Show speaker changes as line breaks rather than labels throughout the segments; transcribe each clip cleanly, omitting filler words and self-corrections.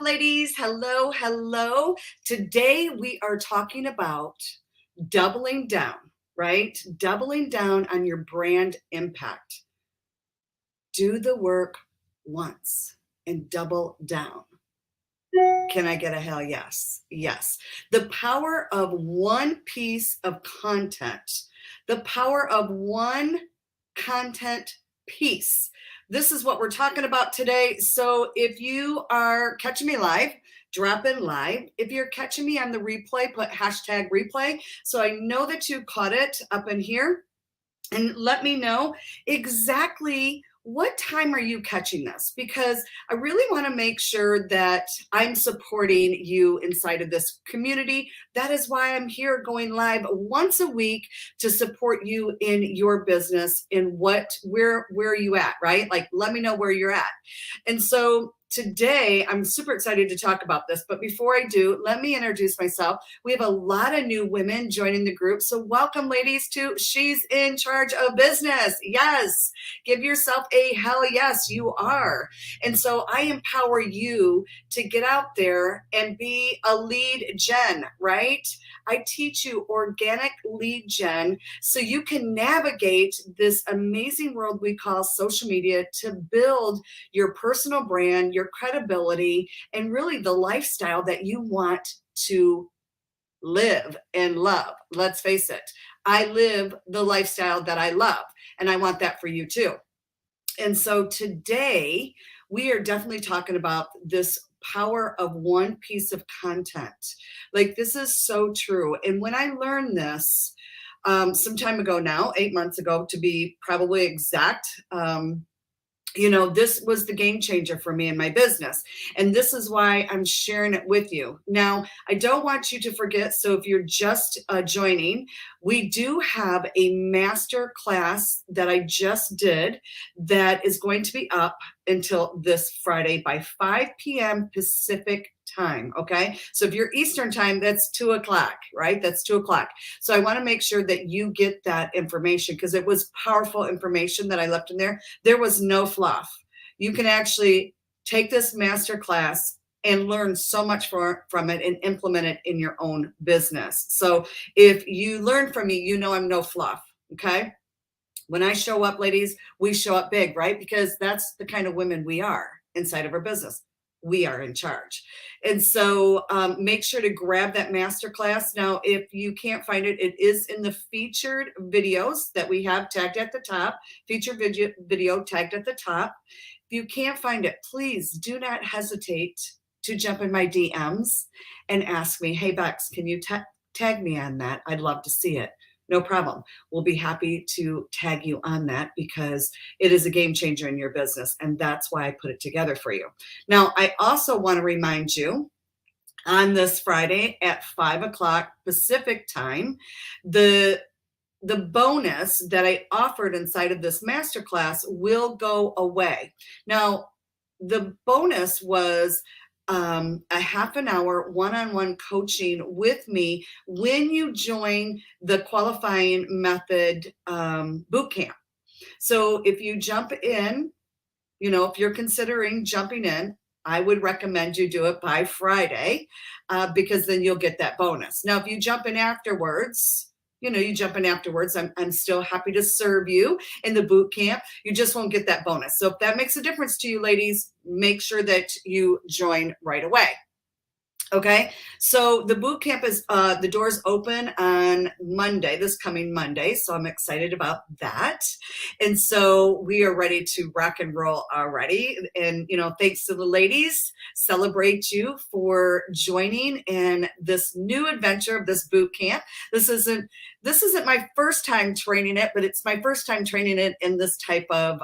ladies? Hello, hello. Today we are talking about doubling down, right? Doubling down on your brand impact. Do the work once and double down. Can I get a hell yes? Yes. The power of one piece of content, the power of one content piece. This is what we're talking about today. So if you are catching me live, drop in live. If you're catching me on the replay, put hashtag replay. So I know that you caught it up in here. And let me know exactly what time are you catching this, because I really want to make sure that I'm supporting you inside of this community. That is why I'm here going live once a week to support you in your business and where are you at, right? Like, let me know where you're at. And so today, I'm super excited to talk about this, but before I do, let me introduce myself. We have a lot of new women joining the group, so welcome, ladies, to She's in Charge of Business. Yes, give yourself a hell yes, you are. And so I empower you to get out there and be a lead gen, right? I teach you organic lead gen so you can navigate this amazing world we call social media to build your personal brand, your credibility, and really the lifestyle that you want to live and love. Let's face it, I live the lifestyle that I love, and I want that for you too. And so today we are definitely talking about this power of one piece of content. Like, this is so true. And when I learned this some time ago now, 8 months ago to be probably exact, this was the game changer for me in my business. And this is why I'm sharing it with you. Now, I don't want you to forget. So if you're just joining, we do have a master class that I just did that is going to be up until this Friday by 5 p.m. Pacific time. Okay. So if you're Eastern time, that's 2 o'clock, right? That's 2 o'clock. So I want to make sure that you get that information because it was powerful information that I left in there. There was no fluff. You can actually take this master class and learn so much from it and implement it in your own business. So if you learn from me, you know I'm no fluff. Okay. When I show up, ladies, we show up big, right? Because that's the kind of women we are inside of our business. We are in charge. And so make sure to grab that masterclass. Now, if you can't find it, it is in the featured videos that we have tagged at the top, featured video tagged at the top. If you can't find it, please do not hesitate to jump in my DMs and ask me, hey, Bex, can you tag me on that? I'd love to see it. No problem. We'll be happy to tag you on that because it is a game changer in your business. And that's why I put it together for you. Now, I also want to remind you on this Friday at 5 o'clock Pacific time, the bonus that I offered inside of this masterclass will go away. Now, the bonus was a half an hour one-on-one coaching with me when you join the qualifying method boot camp. So if you jump in, if you're considering jumping in, I would recommend you do it by Friday because then you'll get that bonus. Now, if you jump in afterwards, I'm still happy to serve you in the boot camp. You just won't get that bonus. So if that makes a difference to you, ladies, make sure that you join right away. Okay, so the boot camp is the doors open on Monday, this coming Monday. So I'm excited about that. And so we are ready to rock and roll already. And, thanks to the ladies, celebrate you for joining in this new adventure of this boot camp. This isn't my first time training it, but it's my first time training it in this type of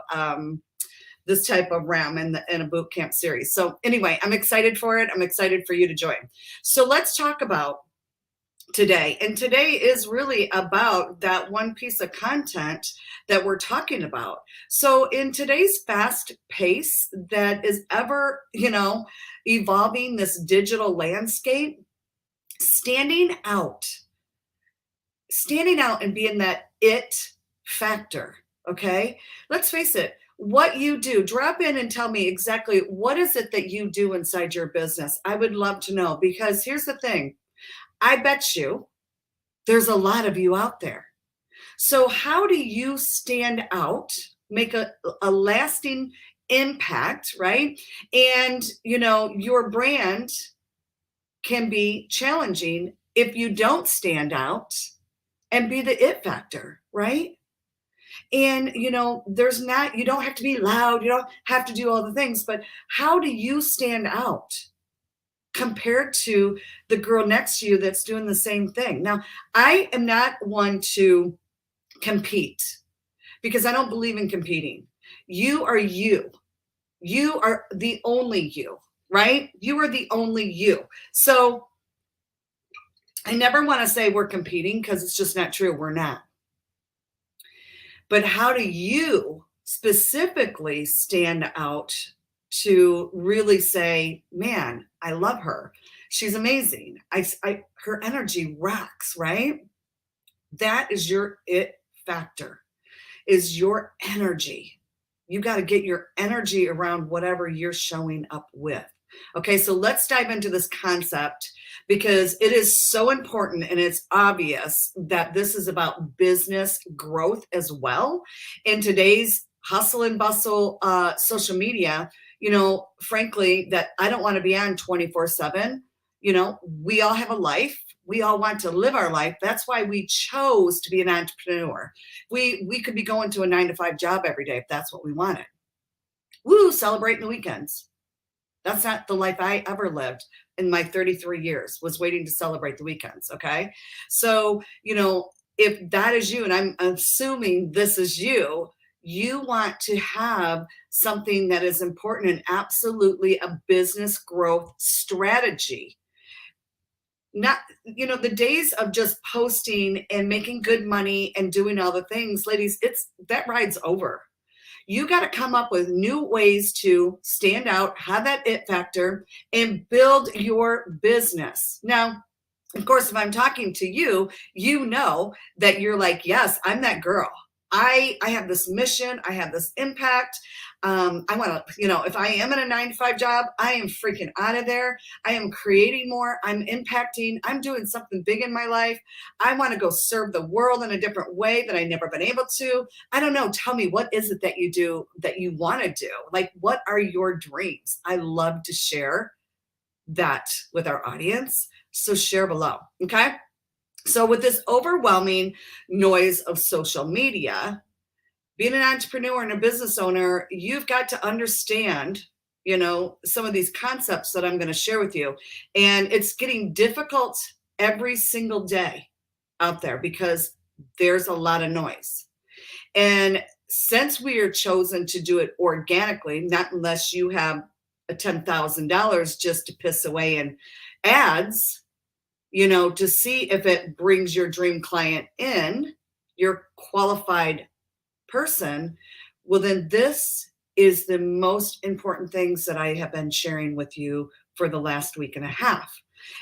realm in a boot camp series. So anyway, I'm excited for it. I'm excited for you to join. So let's talk about today. And today is really about that one piece of content that we're talking about. So in today's fast pace that is ever, evolving this digital landscape, standing out and being that it factor. Okay. Let's face it. what you do. Drop in and tell me exactly what is it that you do inside your business. I would love to know, because here's the thing. I bet you there's a lot of you out there. So how do you stand out, make a lasting impact, right? And, your brand can be challenging if you don't stand out and be the it factor, right? And, you don't have to be loud, you don't have to do all the things, but how do you stand out compared to the girl next to you that's doing the same thing? Now, I am not one to compete because I don't believe in competing. You are you. You are the only you, right? You are the only you. So I never want to say we're competing because it's just not true. We're not. But how do you specifically stand out to really say, man, I love her. She's amazing. Her energy rocks, right? That is your it factor, is your energy. You got to get your energy around whatever you're showing up with. Okay, so let's dive into this concept because it is so important and it's obvious that this is about business growth as well. In today's hustle and bustle social media, frankly, that I don't want to be on 24/7. We all have a life. We all want to live our life. That's why we chose to be an entrepreneur. We could be going to a 9-to-5 job every day if that's what we wanted. Woo, celebrating the weekends. That's not the life I ever lived in my 33 years, was waiting to celebrate the weekends. Okay. So, if that is you, and I'm assuming this is you, you want to have something that is important and absolutely a business growth strategy. Not, the days of just posting and making good money and doing all the things, ladies, that ride's over. You got to come up with new ways to stand out, have that it factor, and build your business. Now, of course, if I'm talking to you, you know that you're like, yes, I'm that girl. I have this mission. I have this impact. I want to, if I am in a 9-to-5 job, I am freaking out of there. I am creating more. I'm impacting. I'm doing something big in my life. I want to go serve the world in a different way that I've never been able to. I don't know. Tell me, what is it that you do that you want to do? Like, what are your dreams? I love to share that with our audience. So share below. Okay. So with this overwhelming noise of social media, being an entrepreneur and a business owner, you've got to understand, some of these concepts that I'm going to share with you. And it's getting difficult every single day out there because there's a lot of noise. And since we are chosen to do it organically, not unless you have a $10,000 just to piss away in ads, to see if it brings your dream client in, your qualified person, well, then this is the most important things that I have been sharing with you for the last week and a half.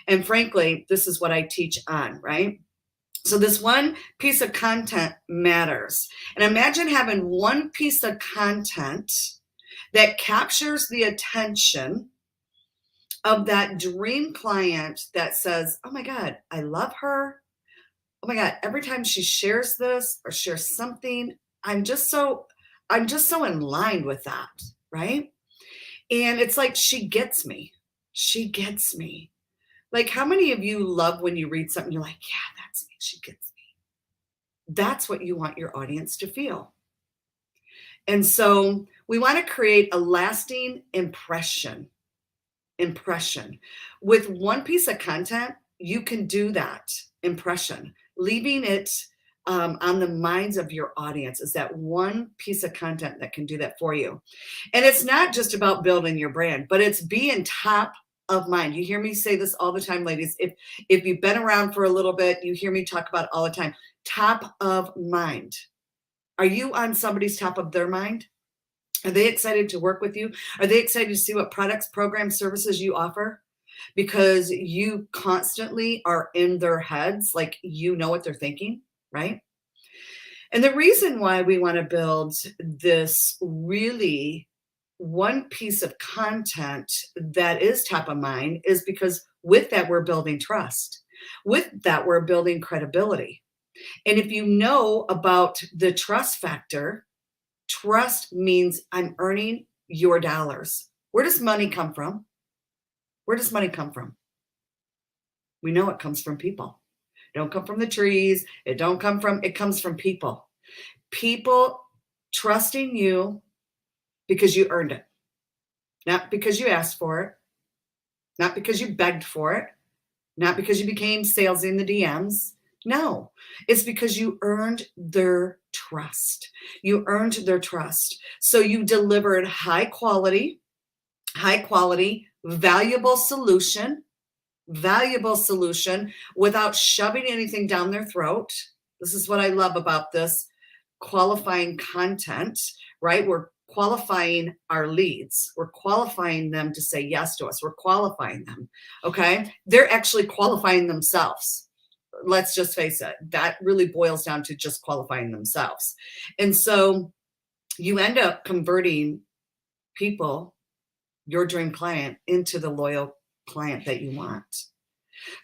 And frankly, this is what I teach on, right? So this one piece of content matters. And imagine having one piece of content that captures the attention of that dream client that says, oh my God, I love her. Oh my God, every time she shares this or shares something, I'm just so in line with that, right? And it's like, she gets me. She gets me. Like, how many of you love when you read something, you're like, yeah, that's me. She gets me. That's what you want your audience to feel. And so we want to create a lasting impression. With one piece of content, you can do that impression, leaving it on the minds of your audience. Is that one piece of content that can do that for you. And it's not just about building your brand, but it's being top of mind. You hear me say this all the time, ladies. If you've been around for a little bit, you hear me talk about it all the time. Top of mind. Are you on somebody's top of their mind? Are they excited to work with you? Are they excited to see what products, programs, services you offer? Because you constantly are in their heads, like you know what they're thinking, right? And the reason why we want to build this really one piece of content that is top of mind is because with that, we're building trust. With that, we're building credibility. And if you know about the trust factor, trust means I'm earning your dollars. Where does money come from? Where does money come from? We know it comes from people. It don't come from the trees. It comes from people. People trusting you because you earned it. Not because you asked for it. Not because you begged for it. Not because you became salesy in the DMs. No, it's because you earned their trust. You earned their trust. So you delivered high quality, valuable solution without shoving anything down their throat. This is what I love about this qualifying content, right? We're qualifying our leads. We're qualifying them to say yes to us. We're qualifying them, okay? They're actually qualifying themselves. Let's just face it. That really boils down to just qualifying themselves. And so you end up converting people, your dream client, into the loyal client that you want.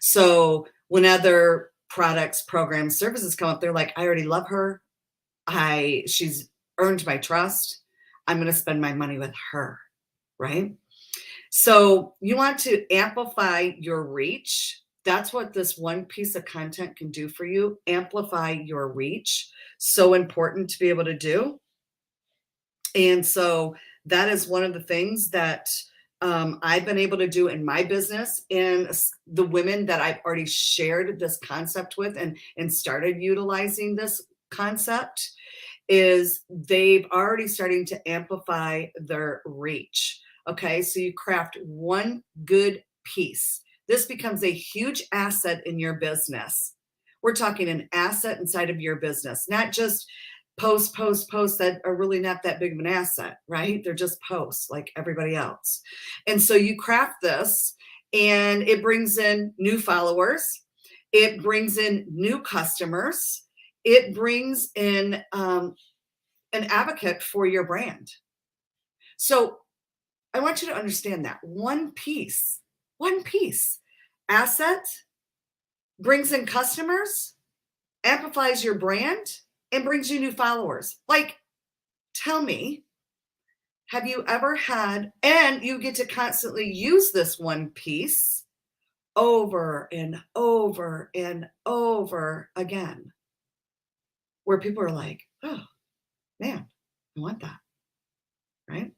So when other products, programs, services come up, they're like, I already love her. She's earned my trust. I'm going to spend my money with her, right? So you want to amplify your reach. That's what this one piece of content can do for you. Amplify your reach. So important to be able to do. And so that is one of the things that I've been able to do in my business, and the women that I've already shared this concept with and started utilizing this concept is they've already starting to amplify their reach. Okay, so you craft one good piece. This becomes a huge asset in your business. We're talking an asset inside of your business, not just posts that are really not that big of an asset, right? They're just posts like everybody else. And so you craft this and it brings in new followers. It brings in new customers. It brings in an advocate for your brand. So I want you to understand that one piece, asset brings in customers, amplifies your brand, and brings you new followers. Like, tell me, have you ever had, and you get to constantly use this one piece over and over and over again, where people are like, oh, man, I want that, right?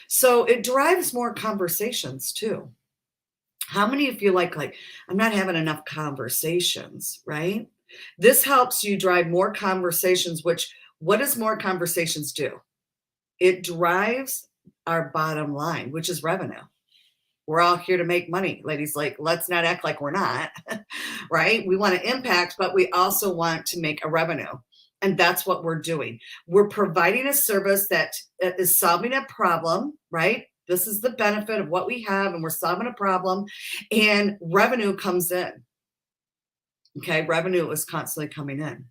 So it drives more conversations too. How many of you like, I'm not having enough conversations, right? This helps you drive more conversations, which what does more conversations do? It drives our bottom line, which is revenue. We're all here to make money, ladies. Like, let's not act like we're not, right? We want to impact, but we also want to make a revenue. And that's what we're doing. We're providing a service that is solving a problem, right? This is the benefit of what we have, and we're solving a problem, and revenue comes in. Okay, revenue is constantly coming in.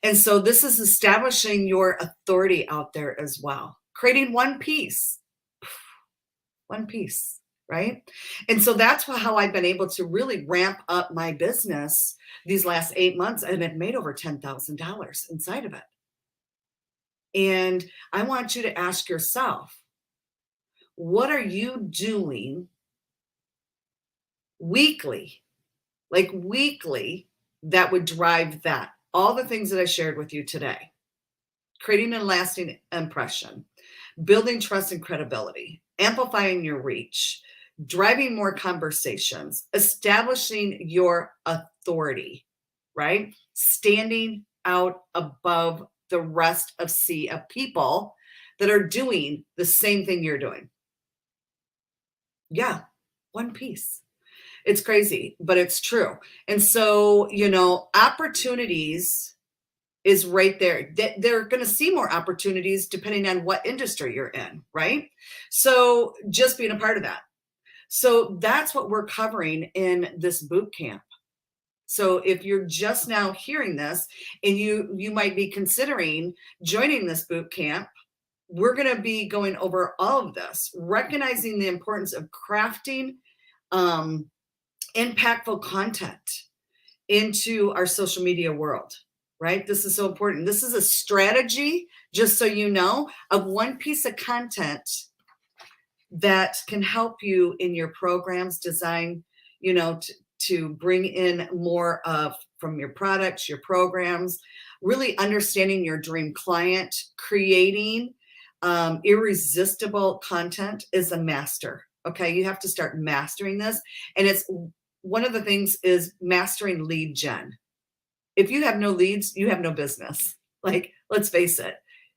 And so this is establishing your authority out there as well, creating one piece, right? And so that's how I've been able to really ramp up my business these last 8 months, and I've made over $10,000 inside of it. And I want you to ask yourself, what are you doing weekly, that would drive that? All the things that I shared with you today: creating a lasting impression, building trust and credibility, amplifying your reach, driving more conversations, establishing your authority, right? Standing out above the rest of sea of people that are doing the same thing you're doing. Yeah, one piece. It's crazy, but it's true. And so, opportunities is right there. They're going to see more opportunities depending on what industry you're in, right? So just being a part of that. So that's what we're covering in this boot camp. So if you're just now hearing this and you might be considering joining this boot camp, we're going to be going over all of this, recognizing the importance of crafting impactful content into our social media world, right? This is so important. This is a strategy, just so you know, of one piece of content that can help you in your programs design, to bring in more of from your products, your programs, really understanding your dream client, creating irresistible content is a master. Okay, you have to start mastering this. And it's one of the things is mastering lead gen. If you have no leads, you have no business. Like, let's face it.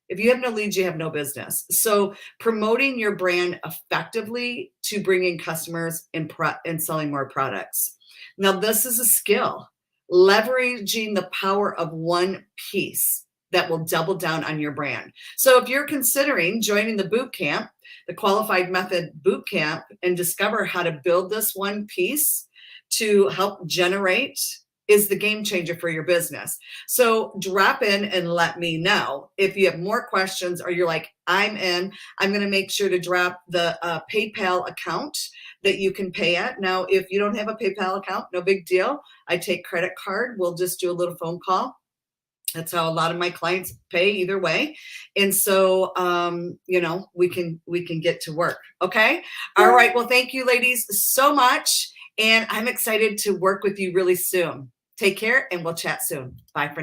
If you have no leads, you have no business. So promoting your brand effectively to bring in customers and selling more products. Now, this is a skill, leveraging the power of one piece that will double down on your brand. So if you're considering joining the boot camp, the Qualified Method boot camp, and discover how to build this one piece to help generate, is the game changer for your business. So drop in and let me know if you have more questions, or you're like, I'm in. I'm going to make sure to drop the PayPal account that you can pay at. Now, if you don't have a PayPal account, no big deal. I take credit card. We'll just do a little phone call. That's how a lot of my clients pay either way. And so, we can get to work. Okay. All right. Well, thank you ladies so much. And I'm excited to work with you really soon. Take care and we'll chat soon. Bye for now.